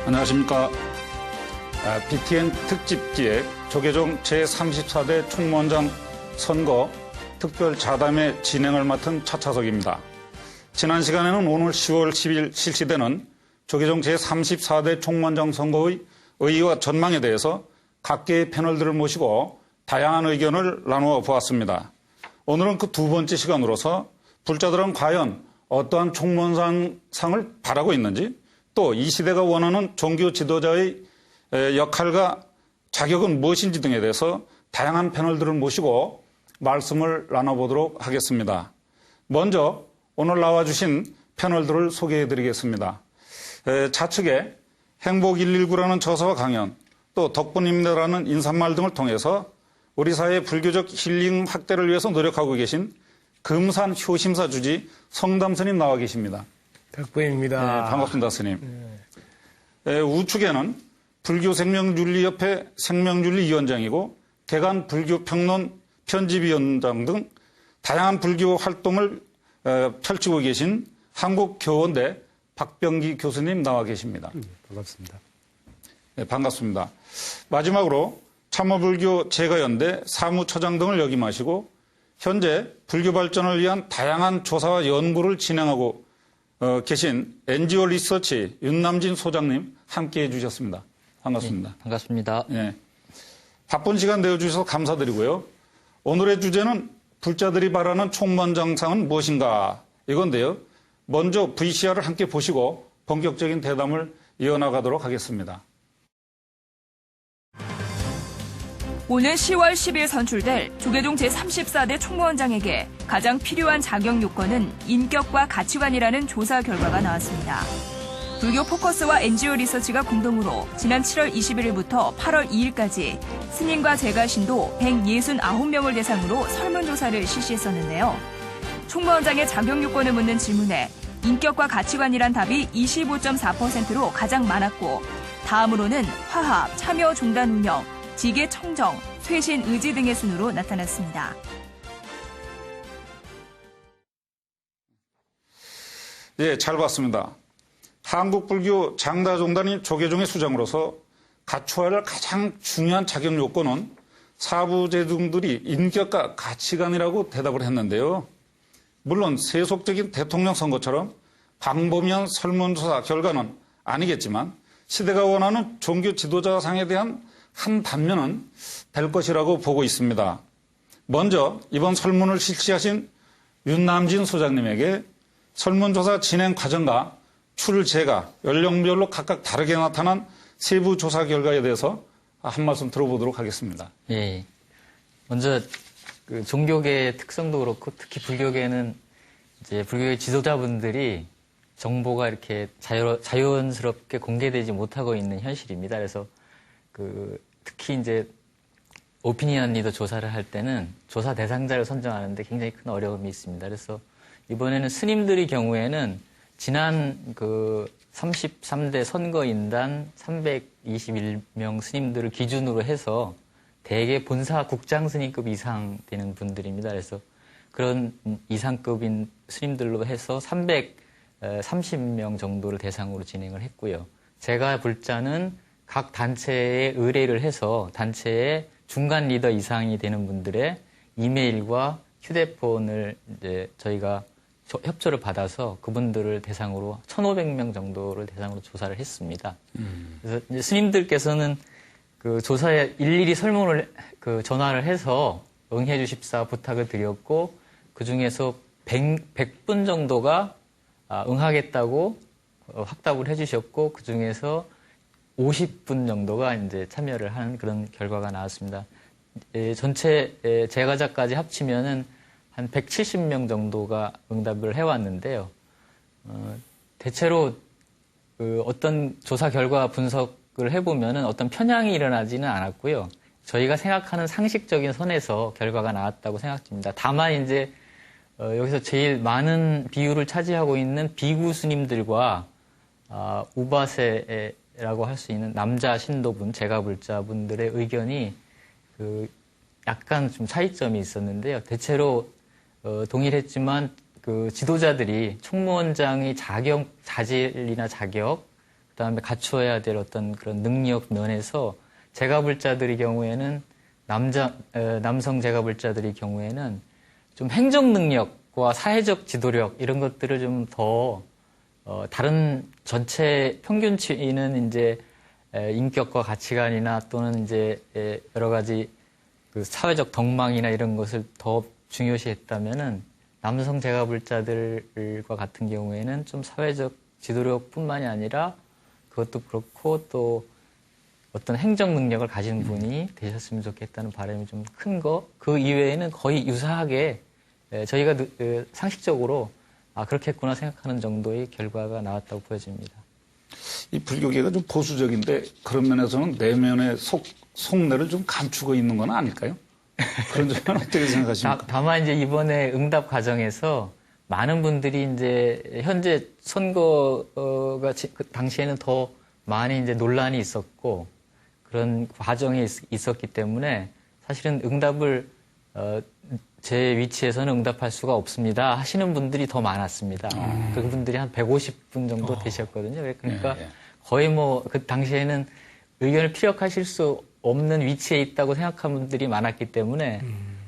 안녕하십니까. BTN 특집기획 조계종 제34대 총무원장 선거 특별 자담회 진행을 맡은 차차석입니다. 지난 시간에는 오늘 10월 10일 실시되는 조계종 제34대 총무원장 선거의 의의와 전망에 대해서 각계의 패널들을 모시고 다양한 의견을 나누어 보았습니다. 오늘은 그 두 번째 시간으로서 불자들은 과연 어떠한 총무원장상을 바라고 있는지, 또 이 시대가 원하는 종교 지도자의 역할과 자격은 무엇인지 등에 대해서 다양한 패널들을 모시고 말씀을 나눠보도록 하겠습니다. 먼저 오늘 나와주신 패널들을 소개해드리겠습니다. 좌측에 행복119라는 저서와 강연, 또 덕분입니다라는 인사말 등을 통해서 우리 사회의 불교적 힐링 확대를 위해서 노력하고 계신 금산 효심사 주지 성담 스님 나와 계십니다. 덕분입니다. 네, 반갑습니다, 스님. 우측에는 불교생명윤리협회 생명윤리위원장이고 개간 불교평론 편집위원장 등 다양한 불교 활동을 펼치고 계신 한국교원대 박병기 교수님 나와 계십니다. 반갑습니다. 네, 반갑습니다. 마지막으로 참호불교 제가연대 사무처장 등을 역임하시고 현재 불교 발전을 위한 다양한 조사와 연구를 진행하고 계신 NGO 리서치 윤남진 소장님 함께해 주셨습니다. 반갑습니다. 네, 반갑습니다. 네. 바쁜 시간 내어주셔서 감사드리고요. 오늘의 주제는 불자들이 바라는 총무원장상은 무엇인가 이건데요. 먼저 VCR을 함께 보시고 본격적인 대담을 이어나가도록 하겠습니다. 오는 10월 10일 선출될 조계종 제34대 총무원장에게 가장 필요한 자격 요건은 인격과 가치관이라는 조사 결과가 나왔습니다. 불교 포커스와 NGO 리서치가 공동으로 지난 7월 21일부터 8월 2일까지 스님과 제가신도 169명을 대상으로 설문조사를 실시했었는데요. 총무원장의 자격 요건을 묻는 질문에 인격과 가치관이란 답이 25.4%로 가장 많았고, 다음으로는 화합, 참여 종단 운영, 지계 청정, 쇄신 의지 등의 순으로 나타났습니다. 예, 잘 봤습니다. 한국불교 장다종단이 조계종의 수장으로서 갖춰야 할 가장 중요한 자격 요건은 사부제등들이 인격과 가치관이라고 대답을 했는데요. 물론 세속적인 대통령 선거처럼 광범위한 설문조사 결과는 아니겠지만 시대가 원하는 종교 지도자상에 대한 한 단면은 될 것이라고 보고 있습니다. 먼저 이번 설문을 실시하신 윤남진 소장님에게 설문조사 진행 과정과 출제가 연령별로 각각 다르게 나타난 세부 조사 결과에 대해서 한 말씀 들어보도록 하겠습니다. 예. 먼저 그 종교계의 특성도 그렇고 특히 불교계는 이제 불교의 지도자분들이 정보가 이렇게 자연스럽게 공개되지 못하고 있는 현실입니다. 그래서 특히 이제 오피니언 리더 조사를 할 때는 조사 대상자를 선정하는데 굉장히 큰 어려움이 있습니다. 그래서 이번에는 스님들의 경우에는 지난 33대 선거인단 321명 스님들을 기준으로 해서 대개 본사 국장 스님급 이상 되는 분들입니다. 그래서 그런 이상급인 스님들로 해서 330명 정도를 대상으로 진행을 했고요. 제가 불자는 각 단체에 의뢰를 해서 단체의 중간 리더 이상이 되는 분들의 이메일과 휴대폰을 이제 저희가 협조를 받아서 그분들을 대상으로 1,500명 정도를 대상으로 조사를 했습니다. 그래서 이제 스님들께서는 그 조사에 일일이 설문을 전화를 해서 응해 주십사 부탁을 드렸고, 그 중에서 100분 정도가 응하겠다고 확답을 해주셨고, 그 중에서 50분 정도가 이제 참여를 한 그런 결과가 나왔습니다. 전체 제가자까지 합치면은 한 170명 정도가 응답을 해왔는데요. 대체로 어떤 조사 결과 분석을 해보면은 어떤 편향이 일어나지는 않았고요. 저희가 생각하는 상식적인 선에서 결과가 나왔다고 생각됩니다. 다만 이제 여기서 제일 많은 비율을 차지하고 있는 비구 스님들과 우바세라고 할 수 있는 남자 신도분, 제가불자분들의 의견이 약간 좀 차이점이 있었는데요. 대체로 동일했지만 그 지도자들이 총무원장의 자질이나 자격, 그다음에 갖추어야 될 어떤 그런 능력 면에서 재가불자들의 경우에는 남성 재가불자들의 경우에는 좀 행정 능력과 사회적 지도력 이런 것들을 좀 더 다른 전체 평균치는 이제 인격과 가치관이나 또는 이제 여러 가지 그 사회적 덕망이나 이런 것을 더 중요시했다면은 남성 재가불자들과 같은 경우에는 좀 사회적 지도력뿐만이 아니라 그것도 그렇고 또 어떤 행정 능력을 가진 분이 되셨으면 좋겠다는 바람이 좀 큰 거. 그 이외에는 거의 유사하게 저희가 상식적으로 그렇겠구나 생각하는 정도의 결과가 나왔다고 보여집니다. 이 불교계가 좀 보수적인데 그런 면에서는 내면의 속내를 좀 감추고 있는 건 아닐까요? 그런 점은 어떻게 생각하십니까? 다만 이제 이번에 응답 과정에서 많은 분들이 이제 현재 선거가 그 당시에는 더 많이 이제 논란이 있었고 그런 과정이 있었기 때문에 사실은 응답을 제 위치에서는 응답할 수가 없습니다 하시는 분들이 더 많았습니다. 그분들이 한 150분 정도 되셨거든요. 그러니까 거의 뭐 그 당시에는 의견을 피력하실 수 없는 위치에 있다고 생각하는 분들이 많았기 때문에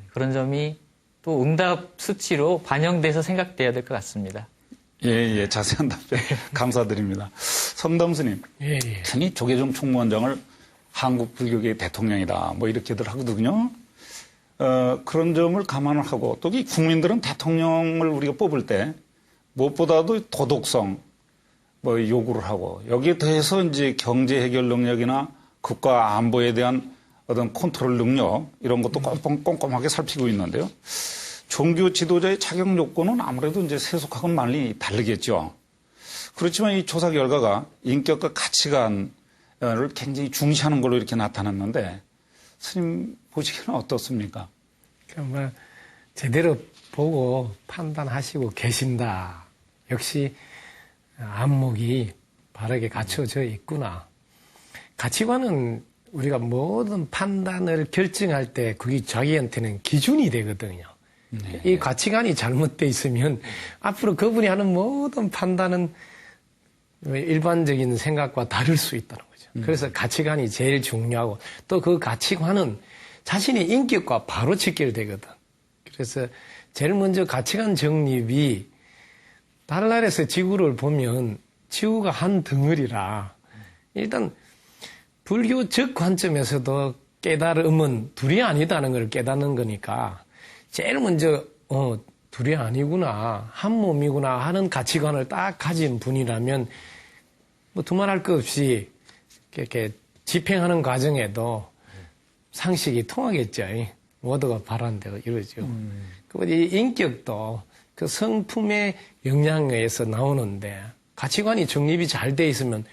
그런 점이 또 응답 수치로 반영돼서 생각돼야 될 것 같습니다. 예, 자세한 답변 감사드립니다. 성담스님, 흔히 조계종 총무원장을 한국 불교계의 대통령이다, 뭐 이렇게들 하거든요. 그런 점을 감안을 하고 또 이 국민들은 대통령을 우리가 뽑을 때 무엇보다도 도덕성 뭐 요구를 하고 여기에 더해서 이제 경제 해결 능력이나 국가 안보에 대한 어떤 컨트롤 능력 이런 것도 꼼꼼하게 살피고 있는데요. 종교 지도자의 자격 요건은 아무래도 이제 세속하고는 많이 다르겠죠. 그렇지만 이 조사 결과가 인격과 가치관을 굉장히 중시하는 걸로 이렇게 나타났는데 스님 보시기에는 어떻습니까? 그러니까 제대로 보고 판단하시고 계신다. 역시 안목이 바르게 갖춰져 있구나. 가치관은 우리가 모든 판단을 결정할 때 그게 자기한테는 기준이 되거든요. 네. 이 가치관이 잘못돼 있으면 앞으로 그분이 하는 모든 판단은 일반적인 생각과 다를 수 있다는 거죠. 그래서 가치관이 제일 중요하고 또 그 가치관은 자신의 인격과 바로 직결되거든. 그래서 제일 먼저 가치관 정립이 달날에서 지구를 보면 지구가 한 덩어리라 일단 불교적 관점에서도 깨달음은 둘이 아니다는 걸 깨닫는 거니까 제일 먼저 둘이 아니구나 한 몸이구나 하는 가치관을 딱 가진 분이라면 뭐 두말할 것 없이 이렇게 집행하는 과정에도 상식이 통하겠죠. 모두가 바라는 대로 이루어지고. 이 인격도 그 성품의 영향에서 나오는데 가치관이 정립이 잘 돼 있으면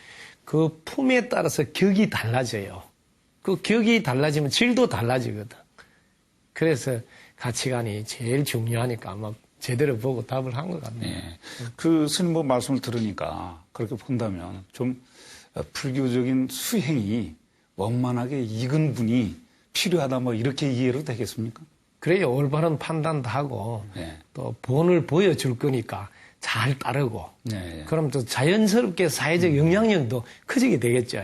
그 품에 따라서 격이 달라져요. 그 격이 달라지면 질도 달라지거든. 그래서 가치관이 제일 중요하니까 아마 제대로 보고 답을 한 것 같네요. 네. 그 스님 뭐 말씀을 들으니까 그렇게 본다면 좀 불교적인 수행이 원만하게 익은 분이 필요하다 뭐 이렇게 이해로 되겠습니까? 그래야 올바른 판단도 하고 네. 또 본을 보여줄 거니까 잘 따르고 네. 그럼 또 자연스럽게 사회적 영향력도 커지게 되겠죠.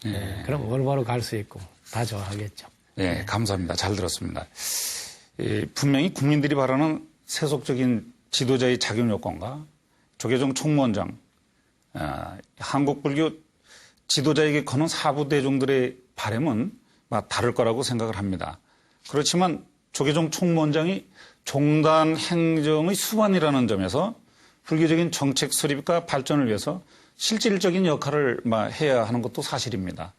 네. 그럼 올바로 갈 수 있고 다 좋아하겠죠. 네, 감사합니다. 잘 들었습니다. 분명히 국민들이 바라는 세속적인 지도자의 자격 요건과 조계종 총무원장, 한국불교 지도자에게 거는 사부 대중들의 바람은 다를 거라고 생각을 합니다. 그렇지만 조계종 총무원장이 종단 행정의 수반이라는 점에서 불교적인 정책 수립과 발전을 위해서 실질적인 역할을 해야 하는 것도 사실입니다.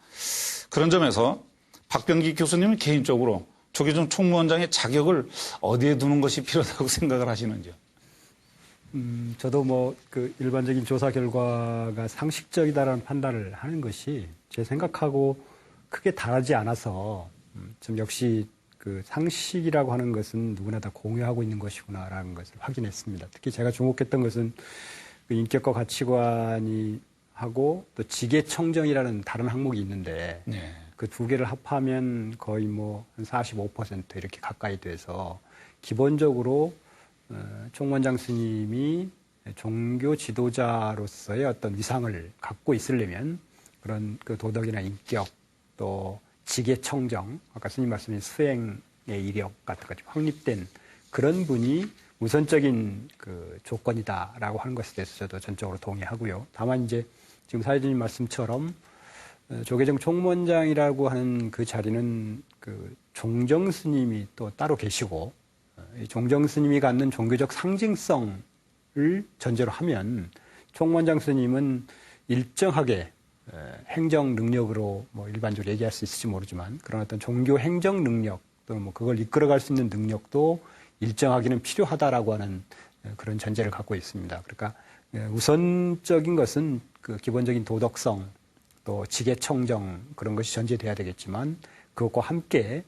그런 점에서 박병기 교수님은 개인적으로 조계종 총무원장의 자격을 어디에 두는 것이 필요하다고 생각을 하시는지요? 저도 그 일반적인 조사 결과가 상식적이다라는 판단을 하는 것이 제 생각하고 크게 다르지 않아서 좀 역시 그 상식이라고 하는 것은 누구나 다 공유하고 있는 것이구나라는 것을 확인했습니다. 특히 제가 주목했던 것은 그 인격과 가치관이 하고 또 지계청정이라는 다른 항목이 있는데 네. 그 두 개를 합하면 거의 한 45% 이렇게 가까이 돼서 기본적으로 총무원장 스님이 종교 지도자로서의 어떤 위상을 갖고 있으려면 그런 그 도덕이나 인격 또 직의 청정, 아까 스님 말씀하신 수행의 이력 같은 것이 확립된 그런 분이 우선적인 그 조건이다라고 하는 것에 대해서 저도 전적으로 동의하고요. 다만 이제 지금 사회자님 말씀처럼 조계종 총무원장이라고 하는 그 자리는 그 종정 스님이 또 따로 계시고 이 종정 스님이 갖는 종교적 상징성을 전제로 하면 총무원장 스님은 일정하게 행정 능력으로 뭐 일반적으로 얘기할 수 있을지 모르지만 그런 어떤 종교 행정 능력 또는 뭐 그걸 이끌어갈 수 있는 능력도 일정하기는 필요하다라고 하는 그런 전제를 갖고 있습니다. 그러니까 우선적인 것은 그 기본적인 도덕성 또 직의 청정 그런 것이 전제돼야 되겠지만 그것과 함께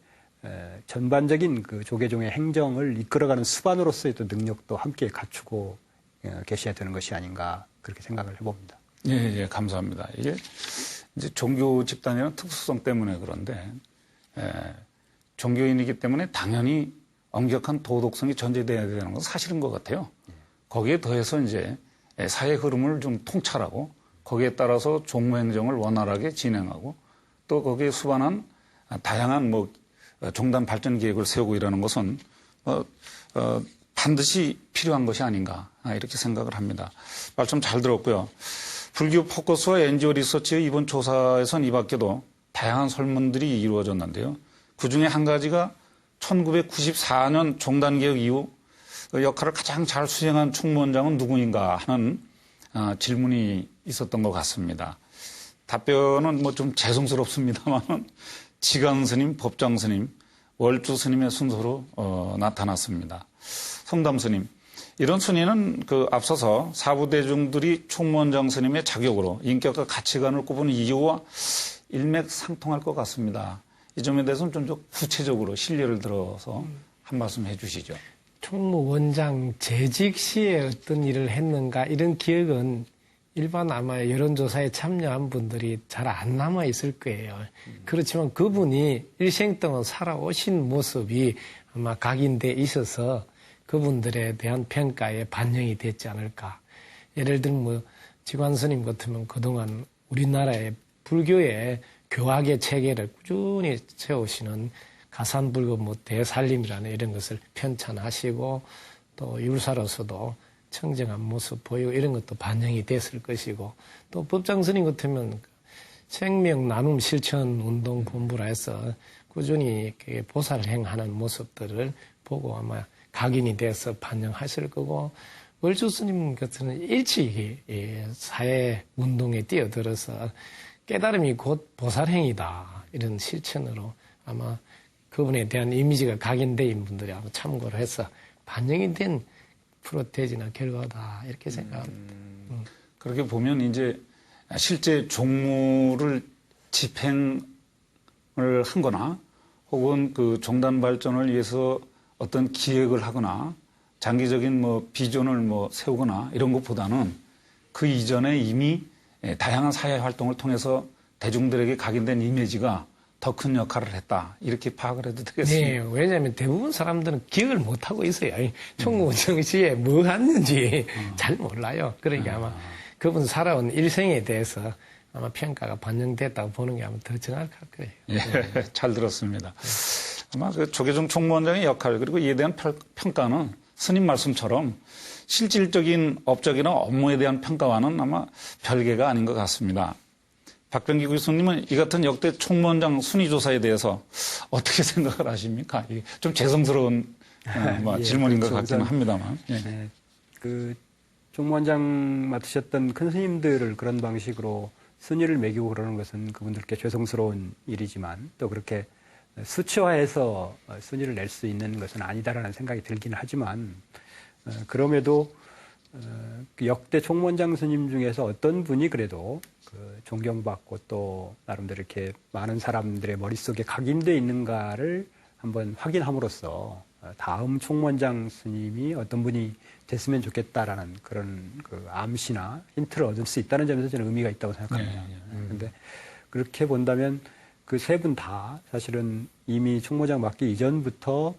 전반적인 그 조계종의 행정을 이끌어가는 수반으로서의 또 능력도 함께 갖추고 계셔야 되는 것이 아닌가 그렇게 생각을 해봅니다. 예, 감사합니다. 이게 이제 종교 집단이라는 특수성 때문에 그런데 종교인이기 때문에 당연히 엄격한 도덕성이 전제돼야 되는 건 사실인 것 같아요. 거기에 더해서 이제 사회 흐름을 좀 통찰하고 거기에 따라서 종무행정을 원활하게 진행하고 또 거기에 수반한 다양한 뭐 종단 발전 계획을 세우고 이러는 것은 반드시 필요한 것이 아닌가 이렇게 생각을 합니다. 말씀 잘 들었고요. 불교 포커스와 NGO 리서치의 이번 조사에선 이 밖에도 다양한 설문들이 이루어졌는데요. 그중에 한 가지가 1994년 종단개혁 이후 그 역할을 가장 잘 수행한 총무원장은 누구인가 하는 질문이 있었던 것 같습니다. 답변은 뭐 좀 죄송스럽습니다만 지강스님, 법장스님, 월주스님의 순서로 나타났습니다. 성담스님, 이런 순위는 그 앞서서 사부대중들이 총무원장 스님의 자격으로 인격과 가치관을 꼽은 이유와 일맥상통할 것 같습니다. 이 점에 대해서는 좀 더 구체적으로 실례를 들어서 한 말씀 해주시죠. 총무원장 재직 시에 어떤 일을 했는가 이런 기억은 일반 아마 여론조사에 참여한 분들이 잘 안 남아 있을 거예요. 그렇지만 그분이 일생 동안 살아오신 모습이 아마 각인돼 있어서 그분들에 대한 평가에 반영이 됐지 않을까. 예를 들면 뭐 지관 스님 같으면 그동안 우리나라의 불교의 교학의 체계를 꾸준히 세우시는 가산불교 뭐 대살림이라는 이런 것을 편찬하시고 또 율사로서도 청정한 모습 보이고 이런 것도 반영이 됐을 것이고 또 법장 스님 같으면 생명 나눔 실천 운동 본부라 해서 꾸준히 보살 행하는 모습들을 보고 아마 각인이 돼서 반영하실 거고 월주 스님 같은 일찍 사회 운동에 뛰어들어서 깨달음이 곧 보살행이다 이런 실천으로 아마 그분에 대한 이미지가 각인된 분들이 아마 참고를 해서 반영이 된 프로테지나 결과다 이렇게 생각합니다. 그렇게 보면 이제 실제 종무를 집행을 한거나 혹은 그 종단 발전을 위해서 어떤 기획을 하거나 장기적인 뭐 비전을 뭐 세우거나 이런 것보다는 그 이전에 이미 다양한 사회 활동을 통해서 대중들에게 각인된 이미지가 더 큰 역할을 했다. 이렇게 파악을 해도 되겠습니다. 네, 왜냐하면 대부분 사람들은 기억을 못하고 있어요. 총무원장 시에 뭐 했는지 잘 몰라요. 그러니까 아마 그분 살아온 일생에 대해서 아마 평가가 반영됐다고 보는 게 아마 더 정확할 거예요. 예, 잘 들었습니다. 아마 그 조계종 총무원장의 역할 그리고 이에 대한 평가는 스님 말씀처럼 실질적인 업적이나 업무에 대한 평가와는 아마 별개가 아닌 것 같습니다. 박병기 교수님은 이 같은 역대 총무원장 순위조사에 대해서 어떻게 생각을 하십니까? 이게 좀 죄송스러운 예, 질문인 것 그렇죠. 같기는 합니다만. 예. 네, 그 총무원장 맡으셨던 큰 스님들을 그런 방식으로 순위를 매기고 그러는 것은 그분들께 죄송스러운 일이지만 또 그렇게 수치화해서 순위를 낼 수 있는 것은 아니다라는 생각이 들기는 하지만 그럼에도 그 역대 총무원장 스님 중에서 어떤 분이 그래도 그 존경받고 또 나름대로 이렇게 많은 사람들의 머릿속에 각인되어 있는가를 한번 확인함으로써 다음 총무원장 스님이 어떤 분이 됐으면 좋겠다라는 그런 그 암시나 힌트를 얻을 수 있다는 점에서 저는 의미가 있다고 생각합니다. 그런데 그렇게 본다면 그 세 분 다 사실은 이미 총무장 맡기 이전부터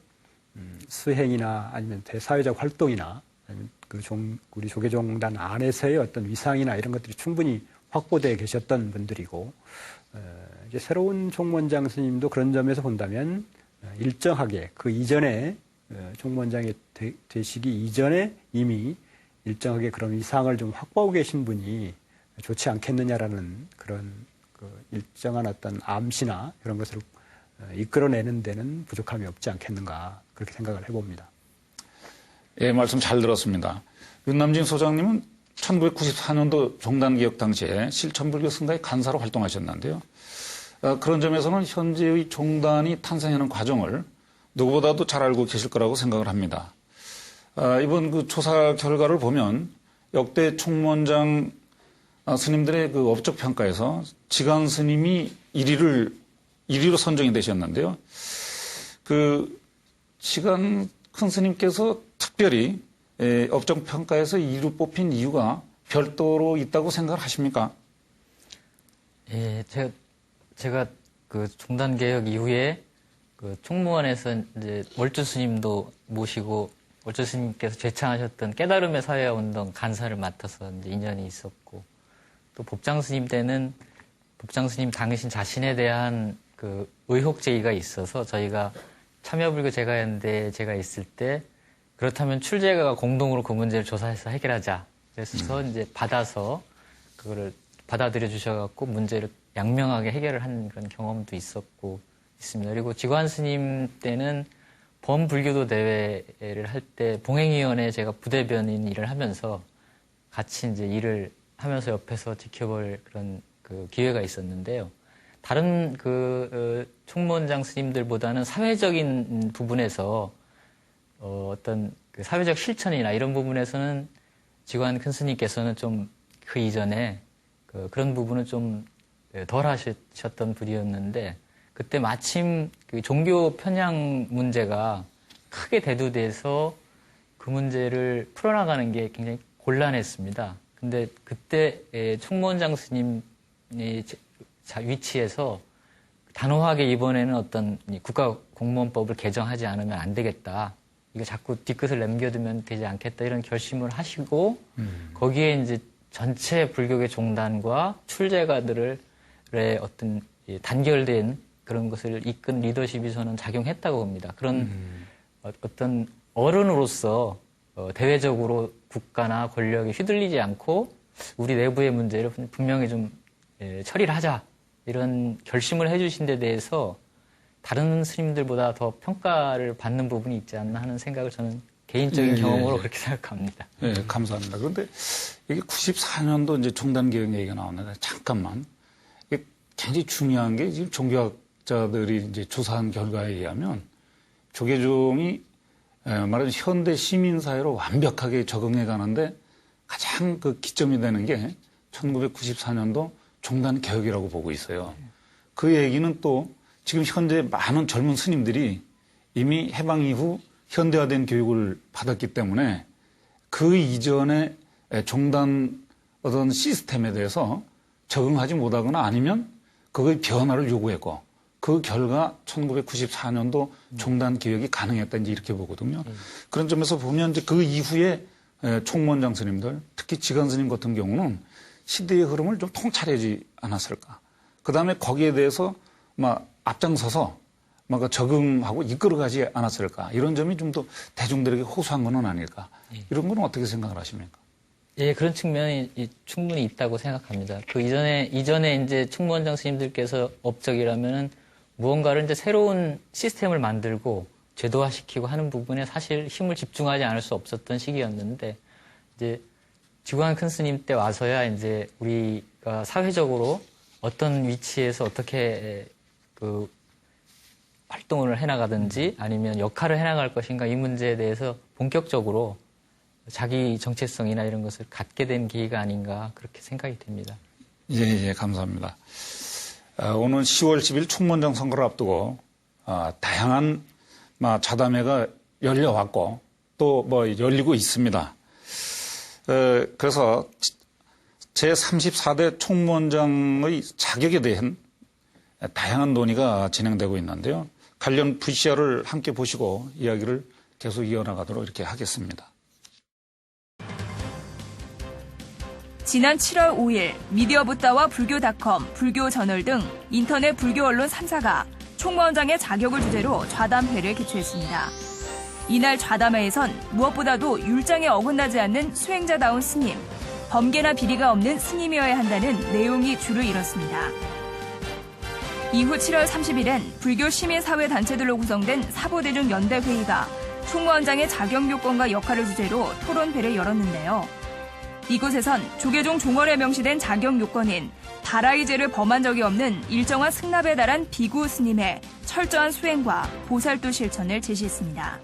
수행이나 아니면 대사회적 활동이나 아니면 우리 조계종단 안에서의 어떤 위상이나 이런 것들이 충분히 확보되어 계셨던 분들이고, 이제 새로운 총무원장 스님도 그런 점에서 본다면 일정하게 그 이전에 총무원장이 되시기 이전에 이미 일정하게 그런 위상을 좀 확보하고 계신 분이 좋지 않겠느냐라는 그런 일정한 어떤 암시나 이런 것을 이끌어내는 데는 부족함이 없지 않겠는가 그렇게 생각을 해봅니다. 예, 말씀 잘 들었습니다. 윤남진 소장님은 1994년도 종단개혁 당시에 실천불교 승가의 간사로 활동하셨는데요. 그런 점에서는 현재의 종단이 탄생하는 과정을 누구보다도 잘 알고 계실 거라고 생각을 합니다. 이번 그 조사 결과를 보면 역대 총무원장 스님들의 그 업적 평가에서 지간 스님이 1위로 선정이 되셨는데요. 그 지간 큰 스님께서 특별히 업적 평가에서 2위로 뽑힌 이유가 별도로 있다고 생각을 하십니까? 예, 제가 그 종단 개혁 이후에 그 총무원에서 이제 월주 스님도 모시고 월주 스님께서 제창하셨던 깨달음의 사회화 운동 간사를 맡아서 이제 인연이 있었고, 또 법장 스님 때는 법장 스님 당신 자신에 대한 그 의혹 제기가 있어서 저희가 참여불교 제가연대에 제가 있을 때 그렇다면 출제가가 공동으로 그 문제를 조사해서 해결하자. 그래서 이제 받아서 그거를 받아들여 주셔갖고 문제를 양명하게 해결을 한 그런 경험도 있었고 있습니다. 그리고 지관 스님 때는 범불교도 대회를 할 때 봉행위원회 제가 부대변인 일을 하면서 같이 이제 일을 하면서 옆에서 지켜볼 그런 그 기회가 있었는데요. 다른 총무원장 스님들보다는 사회적인 부분에서 어떤 그 사회적 실천이나 이런 부분에서는 지관 큰 스님께서는 좀 그 이전에 그런 부분은 좀 덜 하셨던 분이었는데, 그때 마침 그 종교 편향 문제가 크게 대두돼서 그 문제를 풀어나가는 게 굉장히 곤란했습니다. 근데 그때 총무원장 스님의 위치에서 단호하게 이번에는 어떤 국가공무원법을 개정하지 않으면 안 되겠다. 이거 자꾸 뒤끝을 남겨두면 되지 않겠다. 이런 결심을 하시고 거기에 이제 전체 불교계 종단과 출제가들의 어떤 단결된 그런 것을 이끈 리더십이 저는 작용했다고 봅니다. 그런 어떤 어른으로서 대외적으로 국가나 권력에 휘둘리지 않고 우리 내부의 문제를 분명히 좀 처리를 하자, 이런 결심을 해주신 데 대해서 다른 스님들보다 더 평가를 받는 부분이 있지 않나 하는 생각을 저는 개인적인 경험으로 그렇게 생각합니다. 네, 감사합니다. 그런데 이게 94년도 이제 종단개혁 얘기가 나왔는데 잠깐만, 이게 굉장히 중요한 게 지금 종교학자들이 이제 조사한 결과에 의하면 조계종이 말하자면 현대 시민사회로 완벽하게 적응해 가는데 가장 그 기점이 되는 게 1994년도 종단개혁이라고 보고 있어요. 그 얘기는 또 지금 현재 많은 젊은 스님들이 이미 해방 이후 현대화된 교육을 받았기 때문에 그 이전에 종단 어떤 시스템에 대해서 적응하지 못하거나 아니면 그거의 변화를 요구했고, 그 결과 1994년도 종단 개혁이 가능했다, 이제 이렇게 보거든요. 그런 점에서 보면 이제 그 이후에 총무원장 스님들, 특히 지간 스님 같은 경우는 시대의 흐름을 좀 통찰하지 않았을까. 그 다음에 거기에 대해서 막 앞장서서 막 적응하고 이끌어가지 않았을까. 이런 점이 좀 더 대중들에게 호소한 건 아닐까. 이런 건 어떻게 생각을 하십니까? 예, 그런 측면이 충분히 있다고 생각합니다. 그 이전에 이제 총무원장 스님들께서 업적이라면은 무언가를 이제 새로운 시스템을 만들고 제도화시키고 하는 부분에 사실 힘을 집중하지 않을 수 없었던 시기였는데, 이제 지관 큰 스님 때 와서야 이제 우리가 사회적으로 어떤 위치에서 어떻게 그 활동을 해나가든지 아니면 역할을 해나갈 것인가, 이 문제에 대해서 본격적으로 자기 정체성이나 이런 것을 갖게 된 계기가 아닌가, 그렇게 생각이 됩니다. 예, 감사합니다. 오늘 10월 10일 총무원장 선거를 앞두고 다양한 자담회가 열려왔고 또 열리고 있습니다. 그래서 제34대 총무원장의 자격에 대한 다양한 논의가 진행되고 있는데요. 관련 VCR을 함께 보시고 이야기를 계속 이어나가도록 이렇게 하겠습니다. 지난 7월 5일 미디어붓다와 불교닷컴, 불교저널 등 인터넷 불교 언론 3사가 총무원장의 자격을 주제로 좌담회를 개최했습니다. 이날 좌담회에선 무엇보다도 율장에 어긋나지 않는 수행자다운 스님, 범계나 비리가 없는 스님이어야 한다는 내용이 주를 이뤘습니다. 이후 7월 30일엔 불교 시민사회단체들로 구성된 사부대중연대회의가 총무원장의 자격 요건과 역할을 주제로 토론회를 열었는데요. 이곳에선 조계종 종월에 명시된 자격 요건인 다라이제를 범한 적이 없는 일정한 승납에 달한 비구 스님의 철저한 수행과 보살도 실천을 제시했습니다.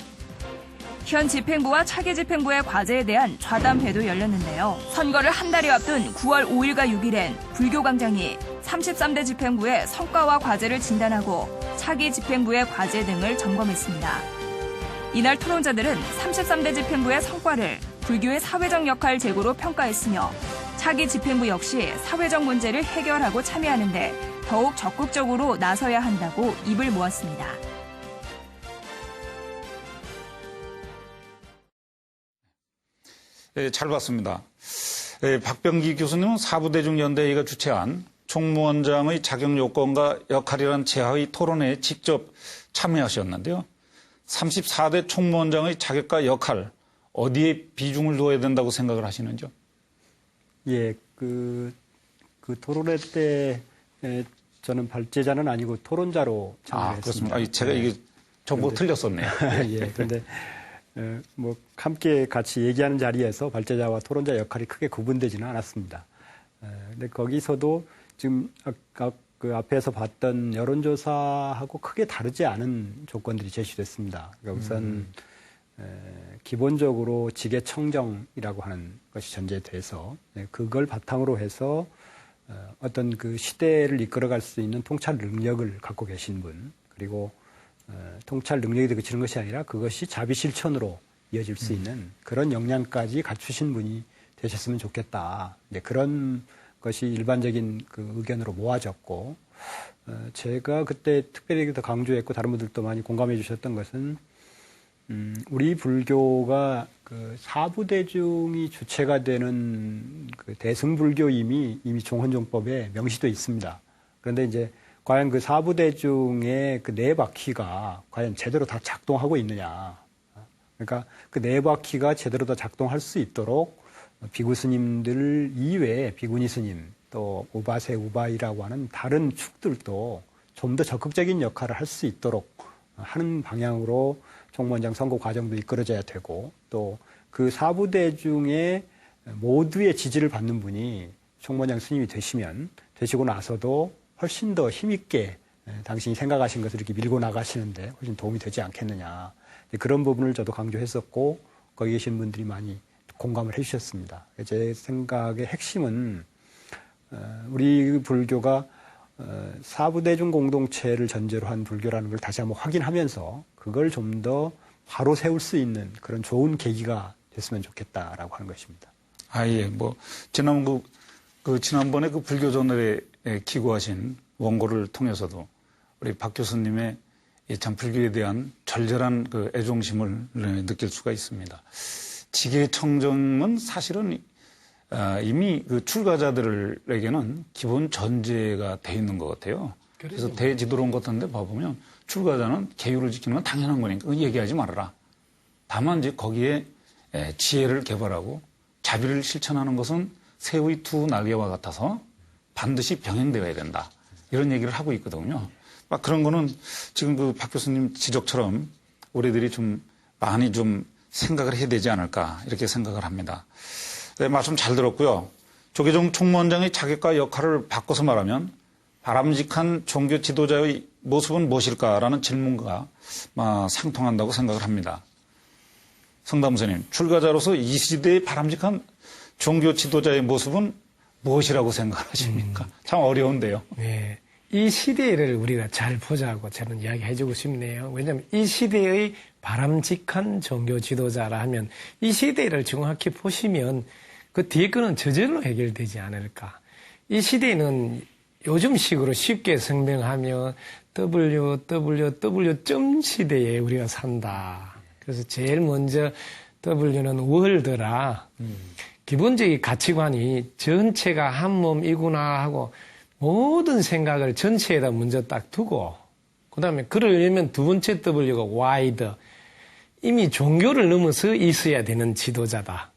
현 집행부와 차기 집행부의 과제에 대한 좌담회도 열렸는데요. 선거를 한 달이 앞둔 9월 5일과 6일엔 불교광장이 33대 집행부의 성과와 과제를 진단하고 차기 집행부의 과제 등을 점검했습니다. 이날 토론자들은 33대 집행부의 성과를 불교의 사회적 역할 제고로 평가했으며 차기 집행부 역시 사회적 문제를 해결하고 참여하는 데 더욱 적극적으로 나서야 한다고 입을 모았습니다. 네, 잘 봤습니다. 박병기 교수님은 사부대중연대회가 주최한 총무원장의 자격 요건과 역할이라는 재하의 토론회에 직접 참여하셨는데요. 34대 총무원장의 자격과 역할, 어디에 비중을 두어야 된다고 생각을 하시는지요? 예, 그 토론회 때 저는 발제자는 아니고 토론자로 참여했습니다. 그렇습니다. 제가 이게 정보 틀렸었네요. 예, 그런데 뭐 함께 같이 얘기하는 자리에서 발제자와 토론자 역할이 크게 구분되지는 않았습니다. 근데 거기서도 지금 아까 그 앞에서 봤던 여론조사하고 크게 다르지 않은 조건들이 제시됐습니다. 그러니까 우선 기본적으로 직계청정이라고 하는 것이 전제돼서 그걸 바탕으로 해서 어떤 그 시대를 이끌어갈 수 있는 통찰 능력을 갖고 계신 분, 그리고 통찰 능력에 그치는 것이 아니라 그것이 자비 실천으로 이어질 수 있는 그런 역량까지 갖추신 분이 되셨으면 좋겠다. 이제 그런 것이 일반적인 그 의견으로 모아졌고, 제가 그때 특별히 더 강조했고 다른 분들도 많이 공감해 주셨던 것은 우리 불교가 그 사부대중이 주체가 되는 그 대승불교임이 이미 종헌종법에 명시되어 있습니다. 그런데 이제 과연 그 사부대중의 그 네 바퀴가 과연 제대로 다 작동하고 있느냐. 그러니까 그 네 바퀴가 제대로 다 작동할 수 있도록 비구 스님들 이외에 비구니 스님, 또 우바세, 우바이라고 하는 다른 축들도 좀 더 적극적인 역할을 할 수 있도록 하는 방향으로 총무원장 선거 과정도 이끌어져야 되고, 또 그 사부대중의 모두의 지지를 받는 분이 총무원장 스님이 되시고 나서도 훨씬 더 힘있게 당신이 생각하신 것을 이렇게 밀고 나가시는데 훨씬 도움이 되지 않겠느냐. 그런 부분을 저도 강조했었고, 거기 계신 분들이 많이 공감을 해주셨습니다. 제 생각의 핵심은 우리 불교가 사부대중 공동체를 전제로 한 불교라는 걸 다시 한번 확인하면서 그걸 좀 더 바로 세울 수 있는 그런 좋은 계기가 됐으면 좋겠다라고 하는 것입니다. 예. 지난번에 그 불교저널에 기고하신 원고를 통해서도 우리 박 교수님의 참 불교에 대한 절절한 그 애종심을 느낄 수가 있습니다. 직계청정은 사실은 이미 그 출가자들에게는 기본 전제가 돼 있는 것 같아요. 그래서 대지도론 같은데 봐보면 출가자는 계율을 지키는 건 당연한 거니까 얘기하지 말아라. 다만 이제 거기에 지혜를 개발하고 자비를 실천하는 것은 새의 두 날개와 같아서 반드시 병행되어야 된다. 이런 얘기를 하고 있거든요. 막 그런 거는 지금 그 박 교수님 지적처럼 우리들이 좀 많이 좀 생각을 해야 되지 않을까 이렇게 생각을 합니다. 네, 말씀 잘 들었고요. 조계종 총무원장의 자격과 역할을 바꿔서 말하면 바람직한 종교 지도자의 모습은 무엇일까라는 질문과 상통한다고 생각을 합니다. 성담선생님, 출가자로서 이 시대의 바람직한 종교 지도자의 모습은 무엇이라고 생각하십니까? 참 어려운데요. 네. 이 시대를 우리가 잘 보자고 저는 이야기해주고 싶네요. 왜냐하면 이 시대의 바람직한 종교 지도자라 하면 이 시대를 정확히 보시면 그 뒤에 거는 저절로 해결되지 않을까. 이 시대는 요즘식으로 쉽게 설명하면 www. 시대에 우리가 산다. 그래서 제일 먼저 W는 월드라 기본적인 가치관이 전체가 한 몸이구나 하고 모든 생각을 전체에다 먼저 딱 두고 그다음에 그러려면 두 번째 W가 와이드. 이미 종교를 넘어서 있어야 되는 지도자다.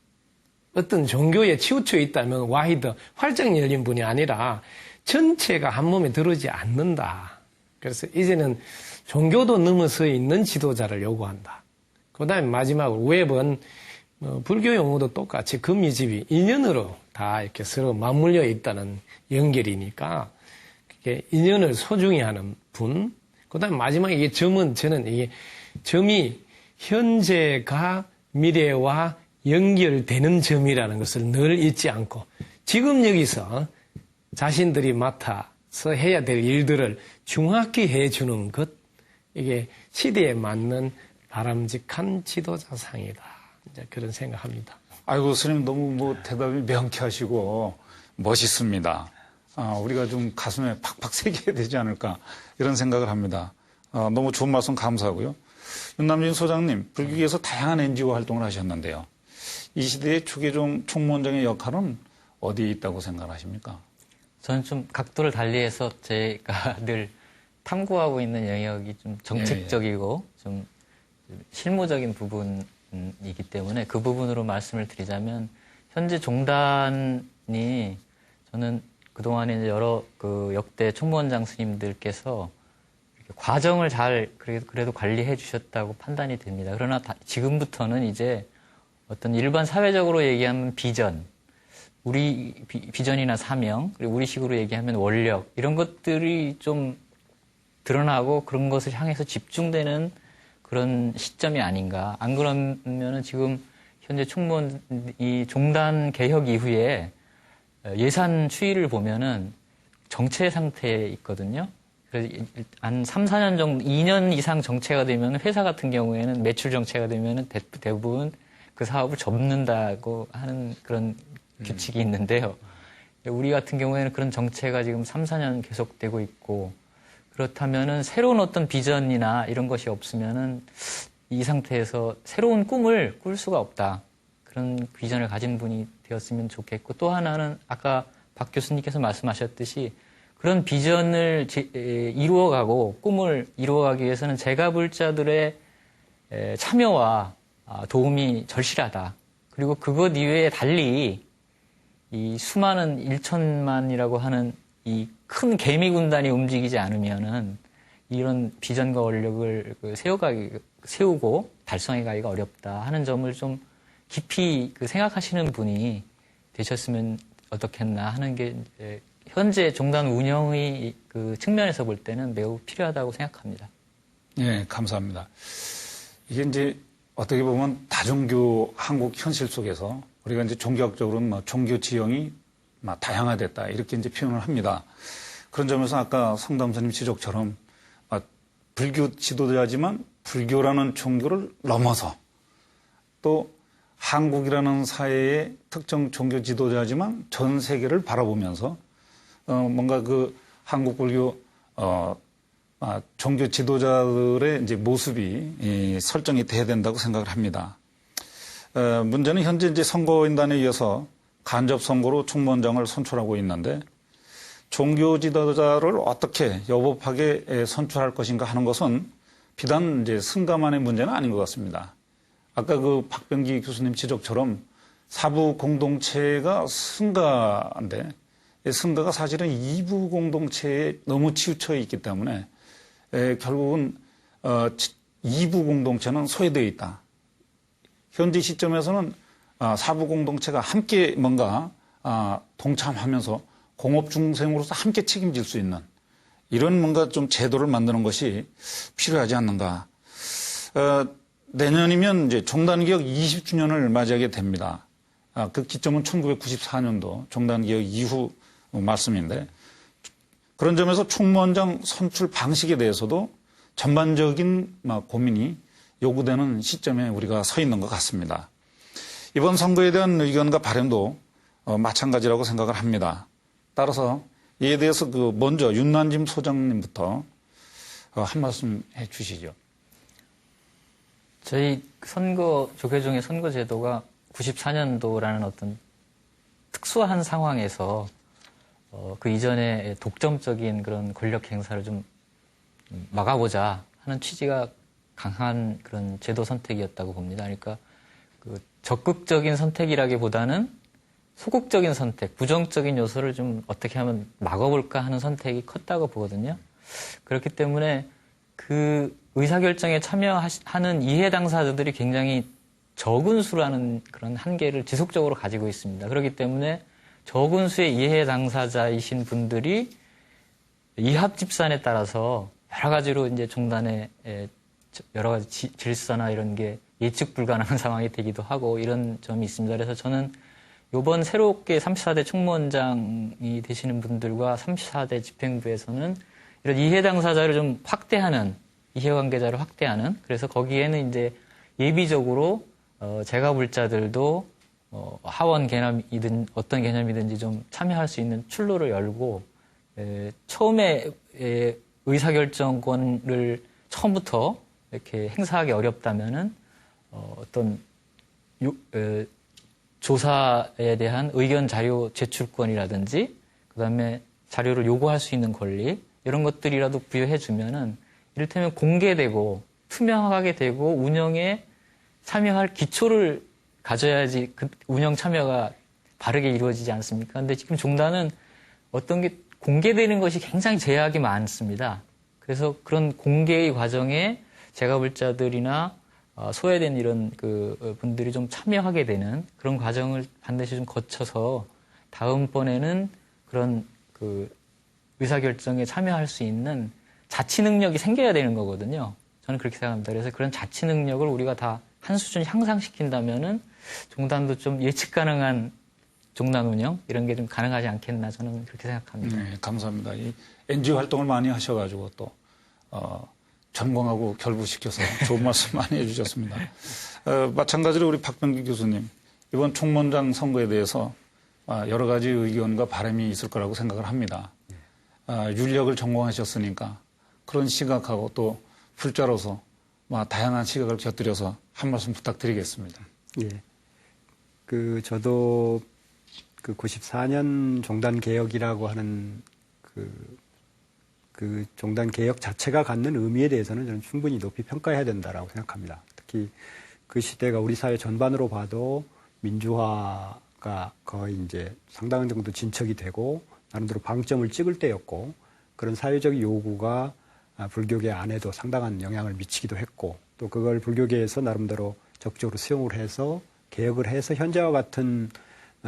어떤 종교에 치우쳐 있다면 와이드, 활짝 열린 분이 아니라 전체가 한 몸에 들어오지 않는다. 그래서 이제는 종교도 넘어서 있는 지도자를 요구한다. 그 다음에 마지막으로 웹은 불교 용어도 똑같이 금이집이 인연으로 다 이렇게 서로 맞물려 있다는 연결이니까 그게 인연을 소중히 하는 분. 그 다음에 마지막에 이게 점은 저는 이게 점이 현재가 미래와 연결되는 점이라는 것을 늘 잊지 않고 지금 여기서 자신들이 맡아서 해야 될 일들을 정확히 해주는 것, 이게 시대에 맞는 바람직한 지도자상이다. 이제 그런 생각합니다. 아이고, 스님 너무 대답이 명쾌하시고 멋있습니다. 우리가 좀 가슴에 팍팍 새겨야 되지 않을까 이런 생각을 합니다. 너무 좋은 말씀 감사하고요. 윤남진 소장님, 불교계에서 다양한 NGO 활동을 하셨는데요. 이 시대의 조계종 총무원장의 역할은 어디에 있다고 생각하십니까? 저는 좀 각도를 달리해서 제가 늘 탐구하고 있는 영역이 좀 정책적이고 좀 실무적인 부분이기 때문에 그 부분으로 말씀을 드리자면 현재 종단이 저는 그동안에 이제 여러 그 역대 총무원장 스님들께서 과정을 잘 그래도 관리해 주셨다고 판단이 됩니다. 그러나 지금부터는 이제 어떤 일반 사회적으로 얘기하면 비전, 우리 비전이나 사명, 그리고 우리식으로 얘기하면 원력 이런 것들이 좀 드러나고 그런 것을 향해서 집중되는 그런 시점이 아닌가. 안 그러면은 지금 현재 총무원 이 종단 개혁 이후에 예산 추이를 보면은 정체 상태에 있거든요. 그래서 한 3, 4년 정도, 2년 이상 정체가 되면 회사 같은 경우에는 매출 정체가 되면은 대부분 그 사업을 접는다고 하는 그런 규칙이 있는데요. 우리 같은 경우에는 그런 정체가 지금 3, 4년 계속되고 있고 그렇다면은 새로운 어떤 비전이나 이런 것이 없으면은 이 상태에서 새로운 꿈을 꿀 수가 없다. 그런 비전을 가진 분이 되었으면 좋겠고 또 하나는 아까 박 교수님께서 말씀하셨듯이 그런 비전을 이루어가고 꿈을 이루어가기 위해서는 제가불자들의 참여와 도움이 절실하다. 그리고 그것 이외에 달리 이 수많은 1천만이라고 하는 이 큰 개미 군단이 움직이지 않으면은 이런 비전과 원력을 세우고 달성해 가기가 어렵다 하는 점을 좀 깊이 생각하시는 분이 되셨으면 어떻겠나 하는 게 현재 종단 운영의 그 측면에서 볼 때는 매우 필요하다고 생각합니다. 네, 감사합니다. 이게 이제 어떻게 보면 다종교 한국 현실 속에서 우리가 이제 종교학적으로는 종교 지형이 다양화됐다 이렇게 이제 표현을 합니다. 그런 점에서 아까 성담스님 지적처럼 불교 지도자지만 불교라는 종교를 넘어서 또 한국이라는 사회의 특정 종교 지도자지만 전 세계를 바라보면서 뭔가 그 한국 불교 종교 지도자들의 이제 모습이 설정이 돼야 된다고 생각을 합니다. 문제는 현재 이제 선거인단에 이어서 간접 선거로 총무원장을 선출하고 있는데 종교 지도자를 어떻게 여법하게 선출할 것인가 하는 것은 비단 이제 승가만의 문제는 아닌 것 같습니다. 아까 그 박병기 교수님 지적처럼 사부 공동체가 승가인데 승가가 사실은 이부 공동체에 너무 치우쳐 있기 때문에 결국은 이부 공동체는 소외되어 있다. 현재 시점에서는 사부 공동체가 함께 뭔가 동참하면서 공업중생으로서 함께 책임질 수 있는 이런 뭔가 좀 제도를 만드는 것이 필요하지 않는가. 내년이면 이제 종단개혁 20주년을 맞이하게 됩니다. 그 기점은 1994년도 종단개혁 이후 말씀인데 그런 점에서 총무원장 선출 방식에 대해서도 전반적인 고민이 요구되는 시점에 우리가 서 있는 것 같습니다. 이번 선거에 대한 의견과 바람도 마찬가지라고 생각을 합니다. 따라서 이에 대해서 먼저 윤난짐 소장님부터 한 말씀 해 주시죠. 저희 조계종의 선거제도가 94년도라는 어떤 특수한 상황에서 그 이전에 독점적인 그런 권력 행사를 좀 막아보자 하는 취지가 강한 그런 제도 선택이었다고 봅니다. 그러니까 그 적극적인 선택이라기보다는 소극적인 선택, 부정적인 요소를 좀 어떻게 하면 막아볼까 하는 선택이 컸다고 보거든요. 그렇기 때문에 그 의사결정에 참여하는 이해 당사자들이 굉장히 적은 수라는 그런 한계를 지속적으로 가지고 있습니다. 그렇기 때문에 적은 수의 이해 당사자이신 분들이 이합 집산에 따라서 여러 가지로 이제 종단의 여러 가지 질서나 이런 게 예측 불가능한 상황이 되기도 하고 이런 점이 있습니다. 그래서 저는 이번 새롭게 34대 총무원장이 되시는 분들과 34대 집행부에서는 이런 이해 당사자를 좀 확대하는, 이해관계자를 확대하는, 그래서 거기에는 이제 예비적으로 재가불자들도 하원 개념이든 어떤 개념이든지 좀 참여할 수 있는 출로를 열고 처음에 의사결정권을 처음부터 이렇게 행사하기 어렵다면은 어떤 조사에 대한 의견 자료 제출권이라든지 그다음에 자료를 요구할 수 있는 권리 이런 것들이라도 부여해주면은 이를테면 공개되고 투명하게 되고 운영에 참여할 기초를 가져야지 그 운영 참여가 바르게 이루어지지 않습니까? 근데 지금 종단은 어떤 게 공개되는 것이 굉장히 제약이 많습니다. 그래서 그런 공개의 과정에 재가불자들이나 소외된 이런 그 분들이 좀 참여하게 되는 그런 과정을 반드시 좀 거쳐서 다음번에는 그런 그 의사결정에 참여할 수 있는 자치 능력이 생겨야 되는 거거든요. 저는 그렇게 생각합니다. 그래서 그런 자치 능력을 우리가 다 한 수준 향상시킨다면은 종단도 좀 예측 가능한 종단 운영 이런 게 좀 가능하지 않겠나 저는 그렇게 생각합니다. 네, 감사합니다. 이 NGO 활동을 많이 하셔가지고 또 전공하고 결부시켜서 좋은 말씀 많이 해주셨습니다. 마찬가지로 우리 박병기 교수님 이번 총무원장 선거에 대해서 여러 가지 의견과 바람이 있을 거라고 생각을 합니다. 윤리학을 전공하셨으니까 그런 시각하고 또 불자로서 다양한 시각을 곁들여서 한 말씀 부탁드리겠습니다. 예. 저도 94년 종단 개혁이라고 하는 그 종단 개혁 자체가 갖는 의미에 대해서는 저는 충분히 높이 평가해야 된다라고 생각합니다. 특히 그 시대가 우리 사회 전반으로 봐도 민주화가 거의 이제 상당한 정도 진척이 되고 나름대로 방점을 찍을 때였고 그런 사회적 요구가 불교계 안에도 상당한 영향을 미치기도 했고 또 그걸 불교계에서 나름대로 적극적으로 수용을 해서 개혁을 해서 현재와 같은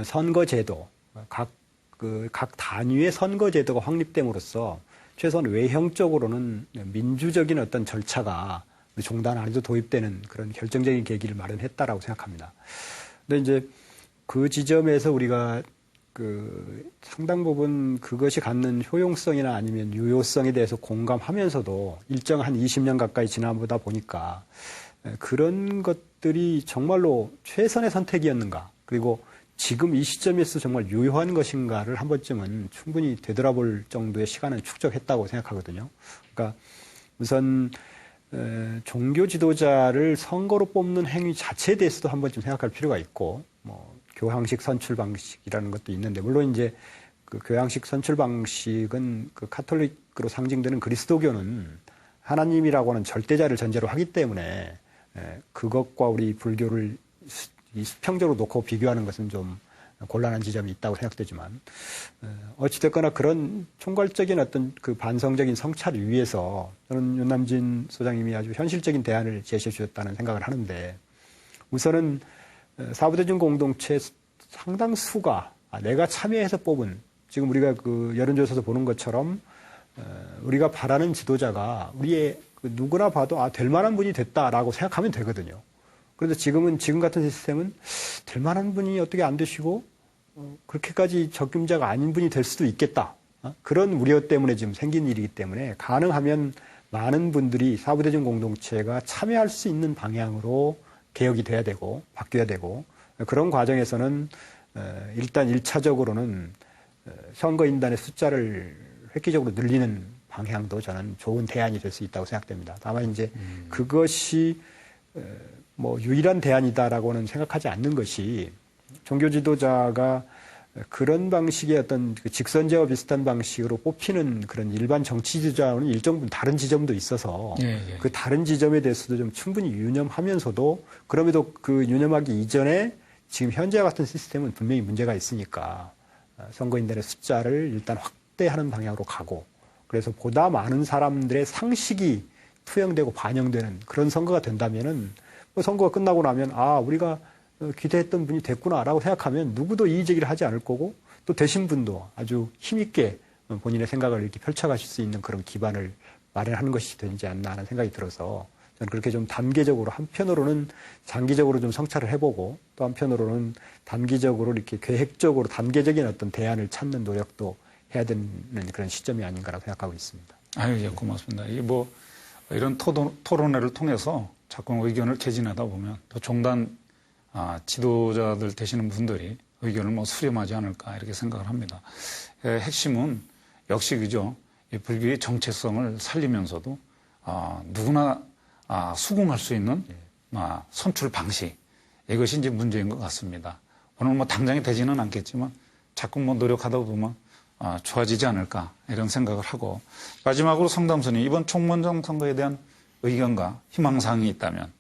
선거제도, 각 단위의 선거제도가 확립됨으로써 최소한 외형적으로는 민주적인 어떤 절차가 종단 안에도 도입되는 그런 결정적인 계기를 마련했다라고 생각합니다. 근데 이제 그 지점에서 우리가 상당 부분 그것이 갖는 효용성이나 아니면 유효성에 대해서 공감하면서도 일정 한 20년 가까이 지나보다 보니까 그런 것들이 정말로 최선의 선택이었는가 그리고 지금 이 시점에서 정말 유효한 것인가를 한 번쯤은 충분히 되돌아볼 정도의 시간을 축적했다고 생각하거든요. 그러니까 우선 종교 지도자를 선거로 뽑는 행위 자체에 대해서도 한 번쯤 생각할 필요가 있고 교황식 선출 방식이라는 것도 있는데 물론 이제 그 교황식 선출 방식은 그 카톨릭으로 상징되는 그리스도교는 하나님이라고 하는 절대자를 전제로 하기 때문에 그것과 우리 불교를 수평적으로 놓고 비교하는 것은 좀 곤란한 지점이 있다고 생각되지만 어찌됐거나 그런 총괄적인 어떤 그 반성적인 성찰을 위해서 저는 윤남진 소장님이 아주 현실적인 대안을 제시해 주셨다는 생각을 하는데 우선은 사부대중 공동체 상당수가 내가 참여해서 뽑은 지금 우리가 그 여론조사에서 보는 것처럼 우리가 바라는 지도자가 우리의 누구나 봐도 될 만한 분이 됐다라고 생각하면 되거든요. 그런데 지금 같은 시스템은 될 만한 분이 어떻게 안 되시고 그렇게까지 적임자가 아닌 분이 될 수도 있겠다. 그런 우려 때문에 지금 생긴 일이기 때문에 가능하면 많은 분들이 사부대중 공동체가 참여할 수 있는 방향으로 개혁이 돼야 되고 바뀌어야 되고 그런 과정에서는 일단 1차적으로는 선거인단의 숫자를 획기적으로 늘리는 방향도 저는 좋은 대안이 될 수 있다고 생각됩니다. 다만 이제 그것이 유일한 대안이다라고는 생각하지 않는 것이 종교 지도자가 그런 방식의 어떤 그 직선제와 비슷한 방식으로 뽑히는 그런 일반 정치 지도자와는 일정 부분 다른 지점도 있어서 그 다른 지점에 대해서도 좀 충분히 유념하면서도 그럼에도 그 유념하기 이전에 지금 현재와 같은 시스템은 분명히 문제가 있으니까 선거인단의 숫자를 일단 확대하는 방향으로 가고 그래서 보다 많은 사람들의 상식이 투영되고 반영되는 그런 선거가 된다면은 뭐 선거가 끝나고 나면 우리가 기대했던 분이 됐구나라고 생각하면 누구도 이의제기를 하지 않을 거고 또 되신 분도 아주 힘있게 본인의 생각을 이렇게 펼쳐가실 수 있는 그런 기반을 마련하는 것이 되지 않나 하는 생각이 들어서 저는 그렇게 좀 단계적으로 한편으로는 장기적으로 좀 성찰을 해보고 또 한편으로는 단기적으로 이렇게 계획적으로 단계적인 어떤 대안을 찾는 노력도 해야 되는 그런 시점이 아닌가라고 생각하고 있습니다. 예, 고맙습니다. 이게 뭐 이런 토론회를 통해서 자꾸 의견을 개진하다 보면 또 종단 지도자들 되시는 분들이 의견을 뭐 수렴하지 않을까 이렇게 생각을 합니다. 핵심은 역시 그죠. 이 불교의 정체성을 살리면서도 누구나 수긍할 수 있는 선출 방식 이것이 이제 문제인 것 같습니다. 오늘 뭐 당장이 되지는 않겠지만 자꾸 뭐 노력하다 보면 좋아지지 않을까 이런 생각을 하고 마지막으로 성담선님 이번 총무원장 선거에 대한 의견과 희망사항이 있다면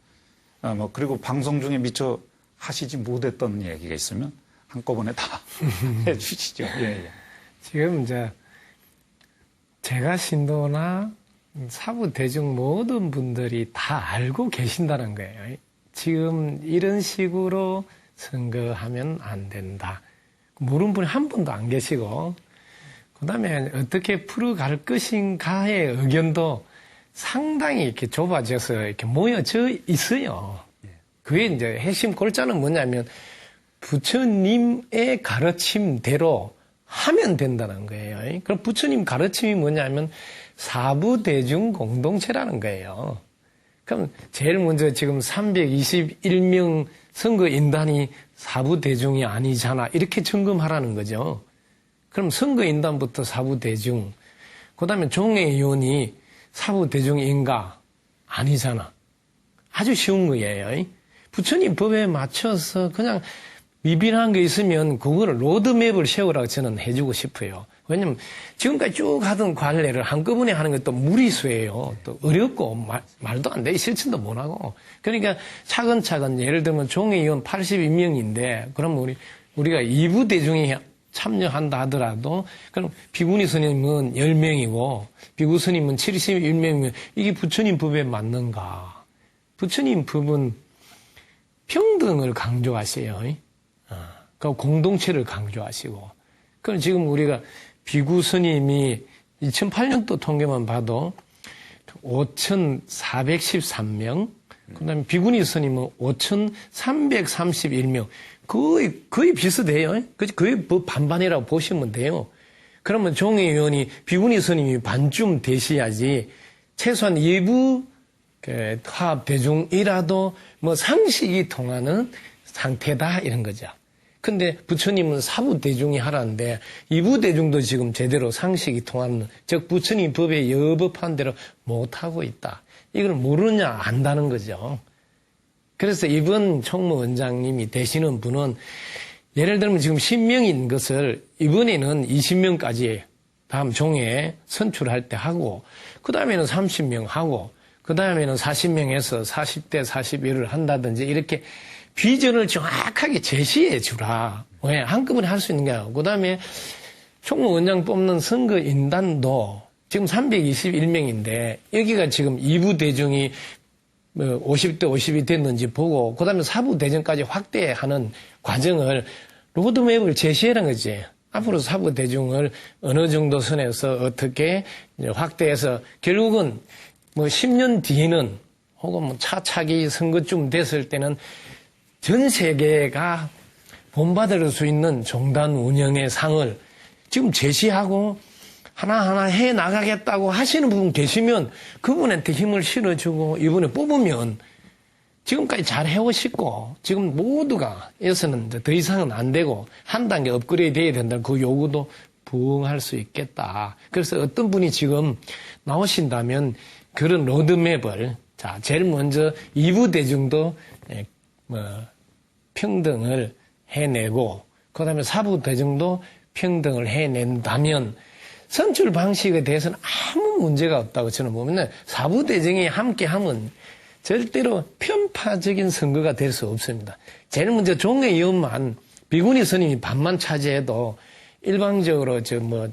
그리고 방송 중에 미처 하시지 못했던 얘기가 있으면 한꺼번에 다 해주시죠. 예. 지금 이제 제가 신도나 사부 대중 모든 분들이 다 알고 계신다는 거예요. 지금 이런 식으로 선거하면 안 된다. 모르는 분이 한 분도 안 계시고 그다음에 어떻게 풀어갈 것인가의 의견도 상당히 이렇게 좁아져서 이렇게 모여져 있어요. 그게 이제 핵심 골자는 뭐냐면 부처님의 가르침대로 하면 된다는 거예요. 그럼 부처님 가르침이 뭐냐면 사부대중 공동체라는 거예요. 그럼 제일 먼저 지금 321명 선거인단이 사부대중이 아니잖아. 이렇게 점검하라는 거죠. 그럼 선거인단부터 사부대중, 그 다음에 종회위원이 사부대중인가? 아니잖아. 아주 쉬운 거예요. 부처님 법에 맞춰서 그냥 미비한 게 있으면 그거를 로드맵을 세우라고 저는 해주고 싶어요. 왜냐면 지금까지 쭉 하던 관례를 한꺼번에 하는 것도 무리수예요. 또 어렵고 말도 안 돼. 실천도 못하고. 그러니까 차근차근 예를 들면 종회위원 82명인데 그럼 우리가 2부 대중이 참여한다 하더라도 그럼 비구니 스님은 10명이고 비구 스님은 71명이면 이게 부처님 법에 맞는가? 부처님 법은 평등을 강조하세요. 그 공동체를 강조하시고. 그럼 지금 우리가 비구 스님이 2008년도 통계만 봐도 5,413명, 그 다음에 비구니 스님은 5,331명. 거의 비슷해요. 거의 반반이라고 보시면 돼요. 그러면 종회위원이 비구니 스님이 반쯤 되셔야지 최소한 2부 화합 대중이라도 뭐 상식이 통하는 상태다 이런 거죠. 근데 부처님은 사부 대중이 하라는데 2부 대중도 지금 제대로 상식이 통하는 즉 부처님 법에 여법한 대로 못하고 있다. 이걸 모르냐 안다는 거죠. 그래서 이번 총무원장님이 되시는 분은 예를 들면 지금 10명인 것을 이번에는 20명까지 다음 종회에 선출할 때 하고 그 다음에는 30명 하고 그 다음에는 40명에서 40대 41을 한다든지 이렇게 비전을 정확하게 제시해 주라. 왜? 한꺼번에 할 수 있는 게 아니고. 그 다음에 총무원장 뽑는 선거인단도 지금 321명인데 여기가 지금 2부 대중이 50대 50이 됐는지 보고 그 다음에 4부 대중까지 확대하는 과정을 로드맵을 제시하는 거지. 앞으로 4부 대중을 어느 정도 선에서 어떻게 확대해서 결국은 뭐 10년 뒤에는 혹은 뭐 차차기 선거쯤 됐을 때는 전 세계가 본받을 수 있는 종단 운영의 상을 지금 제시하고 하나하나 해 나가겠다고 하시는 분 계시면 그분한테 힘을 실어주고 이번에 뽑으면 지금까지 잘 해오시고 지금 모두가 여기서는 더 이상은 안 되고 한 단계 업그레이드 해야 된다는 그 요구도 부응할 수 있겠다. 그래서 어떤 분이 지금 나오신다면 그런 로드맵을 자 제일 먼저 2부 대중도 평등을 해내고 그다음에 사부 대정도 평등을 해낸다면 선출 방식에 대해서는 아무 문제가 없다고 저는 보면 사부 대정이 함께하면 절대로 편파적인 선거가 될 수 없습니다. 제일 먼저 종의원만 비구니 스님이 반만 차지해도 일방적으로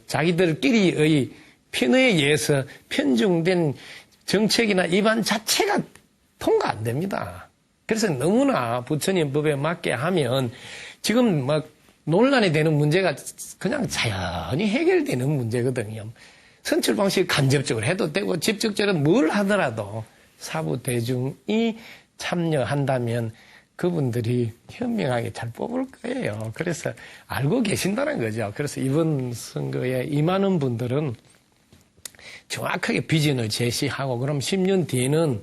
자기들끼리의 편에 의해서 편중된 정책이나 입안 자체가 통과 안 됩니다. 그래서 너무나 부처님 법에 맞게 하면 지금 막 논란이 되는 문제가 그냥 자연히 해결되는 문제거든요. 선출 방식 간접적으로 해도 되고 직접적으로 뭘 하더라도 사부 대중이 참여한다면 그분들이 현명하게 잘 뽑을 거예요. 그래서 알고 계신다는 거죠. 그래서 이번 선거에 임하는 분들은 정확하게 비전을 제시하고 그럼 10년 뒤에는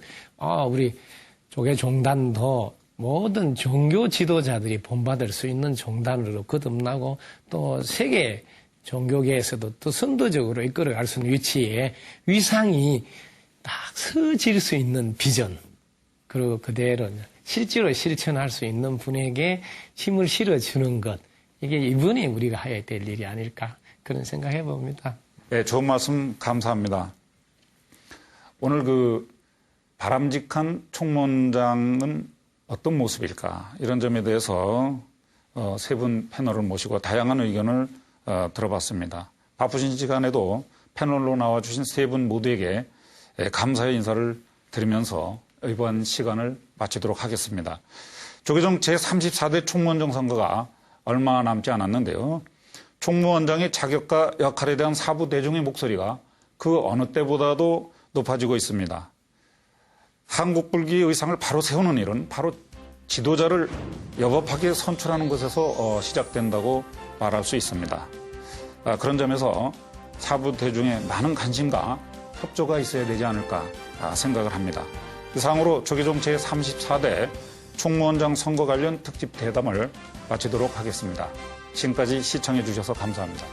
우리 조계종단도 모든 종교 지도자들이 본받을 수 있는 종단으로 거듭나고 또 세계 종교계에서도 또 선도적으로 이끌어갈 수 있는 위치에 위상이 딱 서질 수 있는 비전 그리고 그대로 실제로 실천할 수 있는 분에게 힘을 실어주는 것 이게 이번에 우리가 해야 될 일이 아닐까 그런 생각해 봅니다. 네, 좋은 말씀 감사합니다. 오늘 그 바람직한 총무원장은 어떤 모습일까 이런 점에 대해서 세 분 패널을 모시고 다양한 의견을 들어봤습니다. 바쁘신 시간에도 패널로 나와주신 세 분 모두에게 감사의 인사를 드리면서 이번 시간을 마치도록 하겠습니다. 조계종 제34대 총무원장 선거가 얼마 남지 않았는데요. 총무원장의 자격과 역할에 대한 사부 대중의 목소리가 그 어느 때보다도 높아지고 있습니다. 한국 불교의 의상을 바로 세우는 일은 바로 지도자를 여법하게 선출하는 것에서 시작된다고 말할 수 있습니다. 그런 점에서 사부 대중의 많은 관심과 협조가 있어야 되지 않을까 생각을 합니다. 이상으로 조계종 제34대 총무원장 선거 관련 특집 대담을 마치도록 하겠습니다. 지금까지 시청해 주셔서 감사합니다.